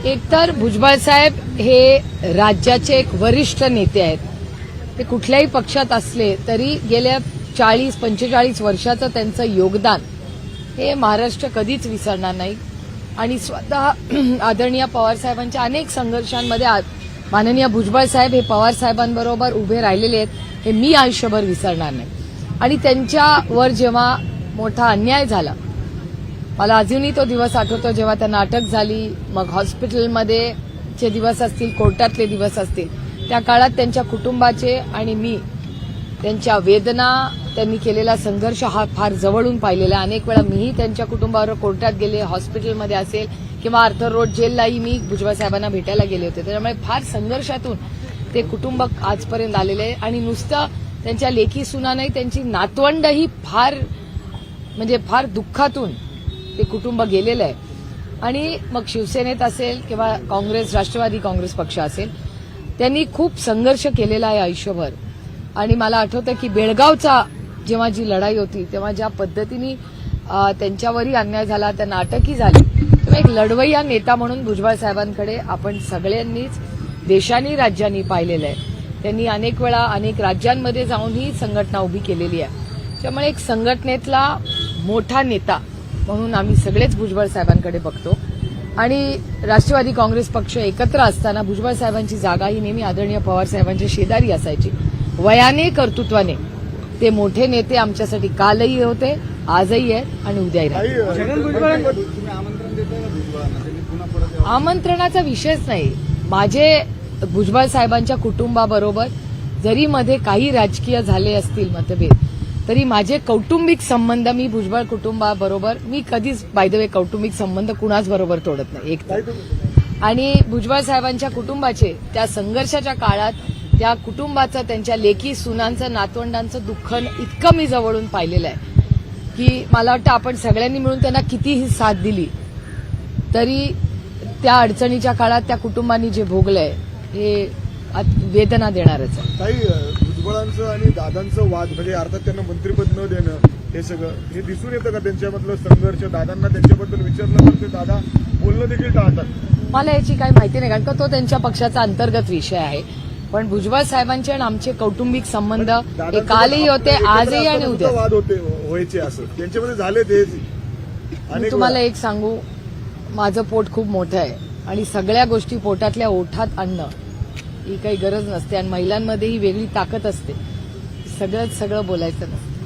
एकतर भुजबळ साहेब हे राज्याचे एक वरिष्ठ नेते आहेत. ते कुठल्याही पक्षात असले तरी गेल्या 40-45 वर्षाचं त्यांचं योगदान हे महाराष्ट्र कधीच विसरणार नाही. आणि स्वतः आदरणीय पवारसाहेबांच्या अनेक संघर्षांमध्ये माननीय भुजबळ साहेब हे पवारसाहेबांबरोबर उभे राहिलेले आहेत हे मी आयुष्यभर विसरणार नाही. आणि त्यांच्यावर जेव्हा मोठा अन्याय झाला, मला अजूनही तो दिवस आठवतो जेव्हा त्यांना अटक झाली, मग हॉस्पिटलमध्ये चे दिवस असतील, कोर्टातले दिवस असतील, त्या काळात त्यांच्या कुटुंबाचे आणि मी त्यांच्या वेदना, त्यांनी केलेला संघर्ष हा फार जवळून पाहिलेला. अनेक वेळा मीही त्यांच्या कुटुंबाबरोबर कोर्टात गेले, हॉस्पिटलमध्ये असेल किंवा आर्थर रोड जेललाही मी भुजबळ साहेबांना भेटायला गेले होते. त्यामुळे फार संघर्षातून ते कुटुंब आजपर्यंत आलेले आहे. आणि नुसतं त्यांच्या लेकी सुना नाही, त्यांची नातवंडही फार दुःखातून ते कुटुंब गेलेलं आहे. आणि मग शिवसेनेत असेल किंवा काँग्रेस, राष्ट्रवादी काँग्रेस पक्ष असेल, त्यांनी खूप संघर्ष केलेला आहे आयुष्यभर. आणि मला आठवतं की बेळगावचा जेव्हा जी लढाई होती तेव्हा ज्या पद्धतीने त्यांच्यावरही अन्याय झाला, त्यांना अटकही झाली, तेव्हा एक लढवय्या नेता म्हणून भुजबळ साहेबांकडे आपण सगळ्यांनीच देशांनी राज्यांनी पाहिलेलं आहे. त्यांनी अनेक वेळा अनेक राज्यांमध्ये जाऊन ही संघटना उभी केलेली आहे. त्यामुळे एक संघटनेतला मोठा नेता म्हणून आम्ही सगळेच भुजबळ साहेबांकडे बघतो. आणि राष्ट्रवादी काँग्रेस पक्ष एकत्र असताना भुजबळ साहेबांची जागा ही नेहमी आदरणीय पवार साहेबांच्या शेजारी असायची. वयाने, कर्तृत्वाने ते मोठे नेते आमच्यासाठी कालही होते, आजही आहेत आणि उद्याही राहतील. आमंत्रणाचा विषयच नाही. माझे भुजबळ साहेबांच्या कुटुंबाबरोबर जरी मध्ये काही राजकीय झाले असतील मतभेद, तरी माझे कौटुंबिक संबंध, मी भुजबळ कुटुंबाबरोबर मी कधीच बाय द वे कौटुंबिक संबंध कुणाच बरोबर तोडत नाही एक तर. आणि भुजबळ साहेबांच्या कुटुंबाचे त्या संघर्षाच्या काळात त्या कुटुंबाचं, त्यांच्या लेकी सुनांचं, नातवंडांचं दुःख इतकं मी जवळून पाहिलेलं आहे की मला वाटतं आपण सगळ्यांनी मिळून त्यांना कितीही साथ दिली तरी त्या अडचणीच्या काळात त्या कुटुंबांनी जे भोगलंय हे वेदना देणारच आहे. काही भुजबळांचं आणि दादांचं वाद, म्हणजे अर्थात त्यांना मंत्रिपद न देणं, हे सगळं हे दिसून येतं का त्यांच्यामधलं संघर्ष? दादांना त्यांच्याबद्दल विचारलं तर ते दादा बोलणं देखील टाळतात. मला याची काही माहिती नाही, कारण का तो त्यांच्या पक्षाचा अंतर्गत विषय आहे. पण भुजबळ साहेबांचे आणि आमचे कौटुंबिक संबंध हे कालही होते, आजही आणि उद्या. वाद व्हायचे असं त्यांच्यामध्ये झाले ते. मी तुम्हाला एक सांगू, माझं पोट खूप मोठं आहे आणि सगळ्या गोष्टी पोटातल्या ओठात आणणं ही काही गरज नसते. आणि महिलांमध्ये ही वेगळी ताकद असते, सगळं बोलायचं नसतं.